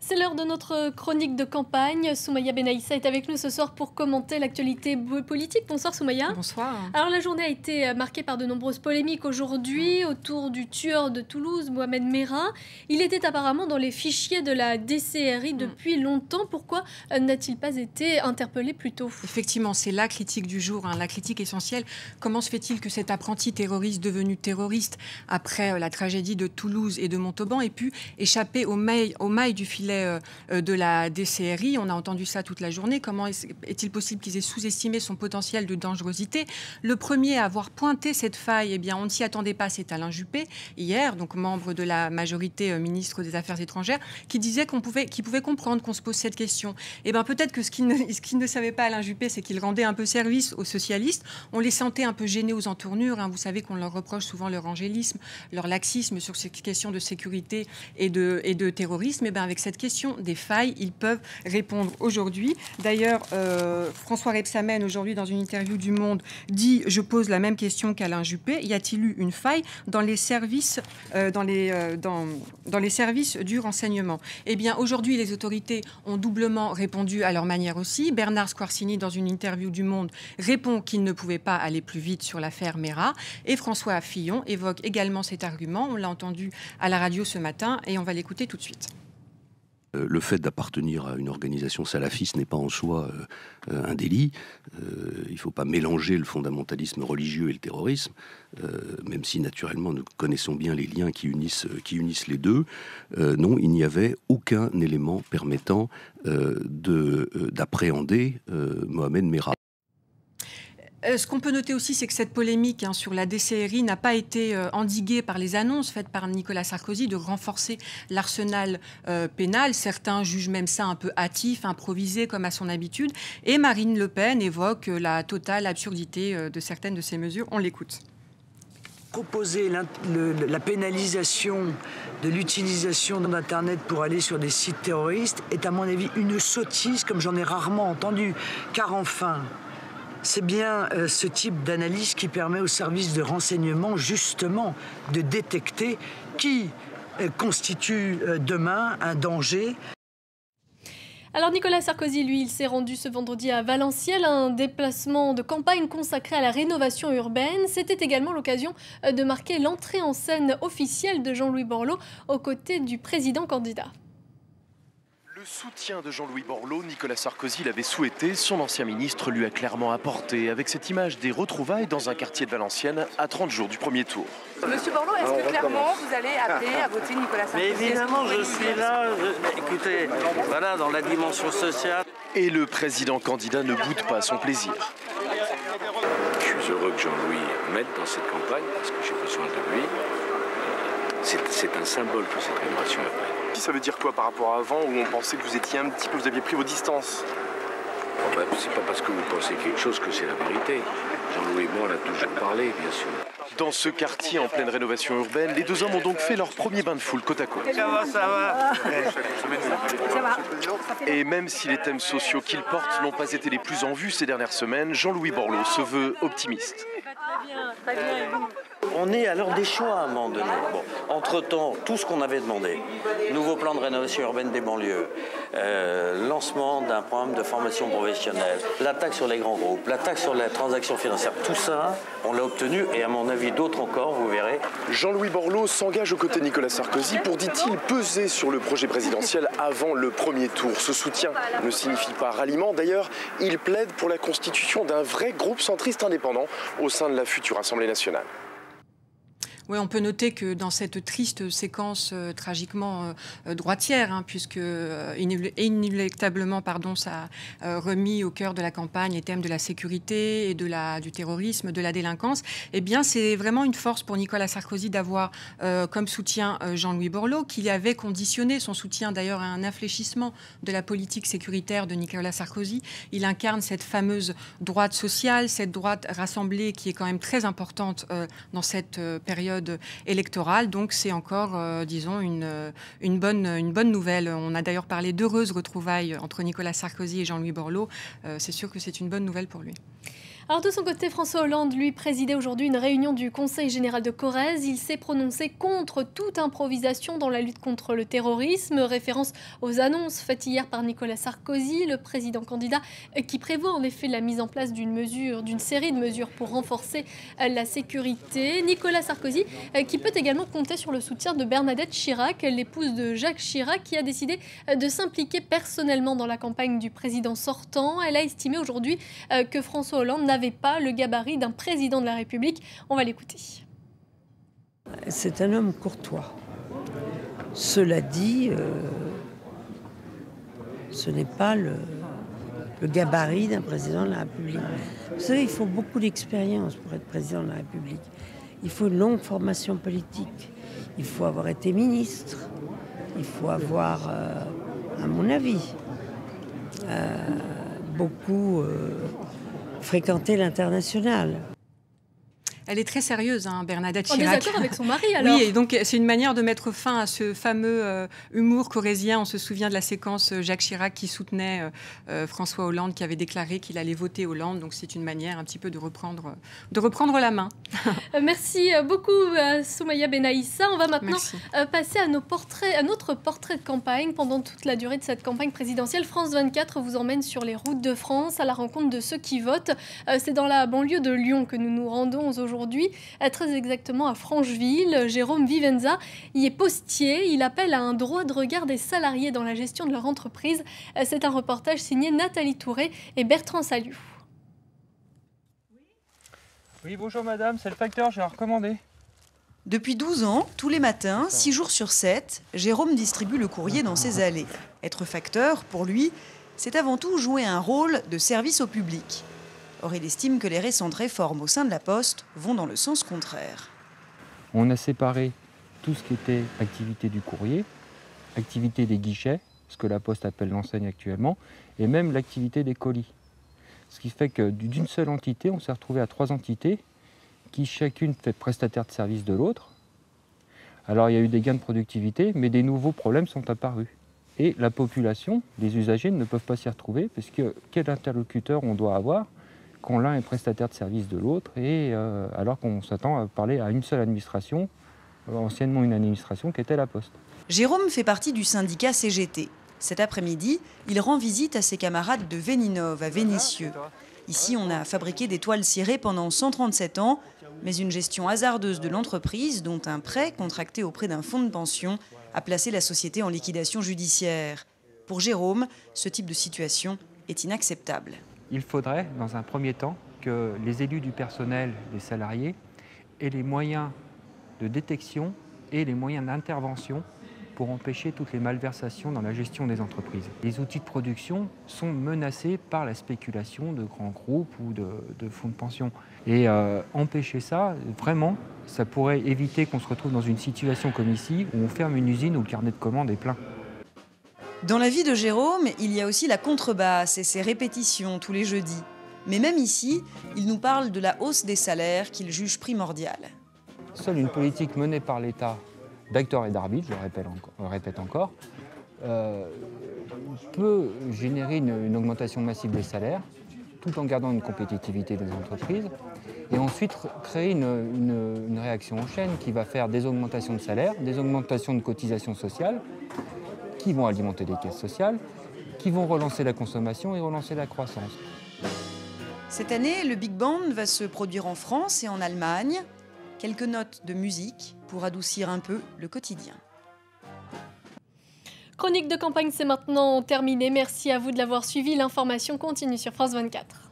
C'est l'heure de notre chronique de campagne. Soumaya Benaïssa est avec nous ce soir pour commenter l'actualité politique. Bonsoir Soumaya. Bonsoir. Alors la journée a été marquée par de nombreuses polémiques aujourd'hui autour du tueur de Toulouse, Mohamed Merah. Il était apparemment dans les fichiers de la DCRI depuis longtemps. Pourquoi n'a-t-il pas été interpellé plus tôt? Effectivement, c'est la critique du jour, la critique essentielle. Comment se fait-il que cet apprenti terroriste devenu terroriste après la tragédie de Toulouse et de Montauban ait pu échapper aux mailles du filet de la DCRI? On a entendu ça toute la journée. Comment est-il possible qu'ils aient sous-estimé son potentiel de dangerosité? Le premier à avoir pointé cette faille, eh bien, on ne s'y attendait pas, c'est Alain Juppé, hier, donc membre de la majorité ministre des Affaires étrangères, qui disait qu'il pouvait comprendre qu'on se pose cette question. Eh bien, peut-être que ce qu'il ne savait pas, Alain Juppé, c'est qu'il rendait un peu service aux socialistes. On les sentait un peu gênés aux entournures. Vous savez qu'on leur reproche souvent leur angélisme, leur laxisme sur ces questions de sécurité et de terrorisme. Eh bien, avec cette question des failles, ils peuvent répondre aujourd'hui. D'ailleurs, François Rebsamen, aujourd'hui, dans une interview du Monde, dit « Je pose la même question qu'Alain Juppé. Y a-t-il eu une faille dans les services, dans les services du renseignement ?» Eh bien, aujourd'hui, les autorités ont doublement répondu à leur manière aussi. Bernard Squarcini, dans une interview du Monde, répond qu'il ne pouvait pas aller plus vite sur l'affaire Merah. Et François Fillon évoque également cet argument. On l'a entendu à la radio ce matin et on va l'écouter tout de suite. Le fait d'appartenir à une organisation salafiste n'est pas en soi un délit. Il ne faut pas mélanger le fondamentalisme religieux et le terrorisme, même si naturellement nous connaissons bien les liens qui unissent les deux. Non, il n'y avait aucun élément permettant d'appréhender Mohamed Merah. Ce qu'on peut noter aussi, c'est que cette polémique sur la DCRI n'a pas été endiguée par les annonces faites par Nicolas Sarkozy de renforcer l'arsenal pénal. Certains jugent même ça un peu hâtif, improvisé, comme à son habitude. Et Marine Le Pen évoque la totale absurdité de certaines de ces mesures. On l'écoute. Proposer la pénalisation de l'utilisation d'Internet pour aller sur des sites terroristes est à mon avis une sottise comme j'en ai rarement entendu. Car enfin, c'est bien ce type d'analyse qui permet aux services de renseignement, justement, de détecter qui constitue demain un danger. Alors Nicolas Sarkozy, lui, il s'est rendu ce vendredi à Valenciennes, un déplacement de campagne consacré à la rénovation urbaine. C'était également l'occasion de marquer l'entrée en scène officielle de Jean-Louis Borloo aux côtés du président candidat. Le soutien de Jean-Louis Borloo, Nicolas Sarkozy l'avait souhaité, son ancien ministre lui a clairement apporté, avec cette image des retrouvailles dans un quartier de Valenciennes à 30 jours du premier tour. Monsieur Borloo, est-ce que clairement vous allez appeler à voter Nicolas Sarkozy? Mais évidemment, je suis là. Écoutez, voilà, dans la dimension sociale. Et le président candidat ne boude pas son plaisir. Je suis heureux que Jean-Louis m'aide dans cette campagne, parce que j'ai besoin de lui. C'est un symbole pour cette rénovation urbaine. Ça veut dire quoi par rapport à avant, où on pensait que vous étiez un petit peu, vous aviez pris vos distances? Oh ben, c'est pas parce que vous pensez quelque chose que c'est la vérité. Jean-Louis et moi, on a toujours parlé, bien sûr. Dans ce quartier en pleine rénovation urbaine, les deux hommes ont donc fait leur premier bain de foule côte à côte. Ça va. Et même si les thèmes sociaux qu'ils portent n'ont pas été les plus en vue ces dernières semaines, Jean-Louis Borloo se veut optimiste. On est à l'heure des choix à un moment donné. Bon, entre-temps, tout ce qu'on avait demandé, nouveau plan de rénovation urbaine des banlieues, lancement d'un programme de formation professionnelle, la taxe sur les grands groupes, la taxe sur les transactions financières, tout ça, on l'a obtenu et à mon avis d'autres encore, vous verrez. Jean-Louis Borloo s'engage aux côtés de Nicolas Sarkozy pour, dit-il, peser sur le projet présidentiel avant le premier tour. Ce soutien ne signifie pas ralliement. D'ailleurs, il plaide pour la constitution d'un vrai groupe centriste indépendant au sein de la future Assemblée nationale. Oui, on peut noter que dans cette triste séquence tragiquement droitière, puisque inéluctablement, ça a remis au cœur de la campagne les thèmes de la sécurité et du terrorisme, de la délinquance, eh bien, c'est vraiment une force pour Nicolas Sarkozy d'avoir comme soutien Jean-Louis Borloo, qui avait conditionné son soutien d'ailleurs à un infléchissement de la politique sécuritaire de Nicolas Sarkozy. Il incarne cette fameuse droite sociale, cette droite rassemblée qui est quand même très importante dans cette période électorale. Donc c'est encore, disons, une bonne nouvelle. On a d'ailleurs parlé d'heureuses retrouvailles entre Nicolas Sarkozy et Jean-Louis Borloo. C'est sûr que c'est une bonne nouvelle pour lui. Alors de son côté, François Hollande, lui, présidait aujourd'hui une réunion du Conseil général de Corrèze. Il s'est prononcé contre toute improvisation dans la lutte contre le terrorisme, référence aux annonces faites hier par Nicolas Sarkozy, le président candidat, qui prévoit en effet la mise en place d'une série de mesures pour renforcer la sécurité. Nicolas Sarkozy, qui peut également compter sur le soutien de Bernadette Chirac, l'épouse de Jacques Chirac, qui a décidé de s'impliquer personnellement dans la campagne du président sortant. Elle a estimé aujourd'hui que François Hollande n'avait pas le gabarit d'un président de la République. On va l'écouter. C'est un homme courtois. Cela dit, ce n'est pas le gabarit d'un président de la République. Vous savez, il faut beaucoup d'expérience pour être président de la République. Il faut une longue formation politique. Il faut avoir été ministre. Il faut avoir, à mon avis, beaucoup fréquenté l'international. Elle est très sérieuse, hein, Bernadette En Chirac. désaccord avec son mari, alors. Oui, et donc c'est une manière de mettre fin à ce fameux humour corrézien. On se souvient de la séquence Jacques Chirac qui soutenait François Hollande, qui avait déclaré qu'il allait voter Hollande. Donc c'est une manière un petit peu de reprendre la main. Merci beaucoup Soumaïa Benaïssa. On va maintenant passer à notre portrait de campagne. Pendant toute la durée de cette campagne présidentielle, France 24 vous emmène sur les routes de France à la rencontre de ceux qui votent. C'est dans la banlieue de Lyon que nous nous rendons aujourd'hui, très exactement à Francheville. Jérôme Vivenza y est postier. Il appelle à un droit de regard des salariés dans la gestion de leur entreprise. C'est un reportage signé Nathalie Touré et Bertrand Saliou. Oui, bonjour madame, c'est le facteur, j'ai à recommander. Depuis 12 ans, tous les matins, 6 jours sur 7, Jérôme distribue le courrier dans ses allées. Être facteur, pour lui, c'est avant tout jouer un rôle de service au public. Or, il estime que les récentes réformes au sein de la Poste vont dans le sens contraire. On a séparé tout ce qui était activité du courrier, activité des guichets, ce que la Poste appelle l'enseigne actuellement, et même l'activité des colis. Ce qui fait que d'une seule entité, on s'est retrouvé à 3 entités qui chacune fait prestataire de service de l'autre. Alors il y a eu des gains de productivité, mais des nouveaux problèmes sont apparus. Et la population, les usagers ne peuvent pas s'y retrouver, parce que quel interlocuteur on doit avoir quand l'un est prestataire de service de l'autre, et alors qu'on s'attend à parler à une seule administration, anciennement une administration qui était la Poste. Jérôme fait partie du syndicat CGT. Cet après-midi, il rend visite à ses camarades de Véninov à Vénissieux. Ici, on a fabriqué des toiles cirées pendant 137 ans, mais une gestion hasardeuse de l'entreprise, dont un prêt contracté auprès d'un fonds de pension, a placé la société en liquidation judiciaire. Pour Jérôme, ce type de situation est inacceptable. Il faudrait, dans un premier temps, que les élus du personnel, les salariés, aient les moyens de détection et les moyens d'intervention pour empêcher toutes les malversations dans la gestion des entreprises. Les outils de production sont menacés par la spéculation de grands groupes ou de fonds de pension. Et empêcher ça, vraiment, ça pourrait éviter qu'on se retrouve dans une situation comme ici, où on ferme une usine où le carnet de commandes est plein. Dans la vie de Jérôme, il y a aussi la contrebasse et ses répétitions tous les jeudis. Mais même ici, il nous parle de la hausse des salaires qu'il juge primordiale. Seule une politique menée par l'État, d'acteurs et d'arbitres, je le répète encore, peut générer une augmentation massive des salaires, tout en gardant une compétitivité des entreprises, et ensuite créer une réaction en chaîne qui va faire des augmentations de salaires, des augmentations de cotisations sociales, qui vont alimenter les caisses sociales, qui vont relancer la consommation et relancer la croissance. Cette année, le Big Band va se produire en France et en Allemagne. Quelques notes de musique pour adoucir un peu le quotidien. Chronique de campagne, c'est maintenant terminé. Merci à vous de l'avoir suivi. L'information continue sur France 24.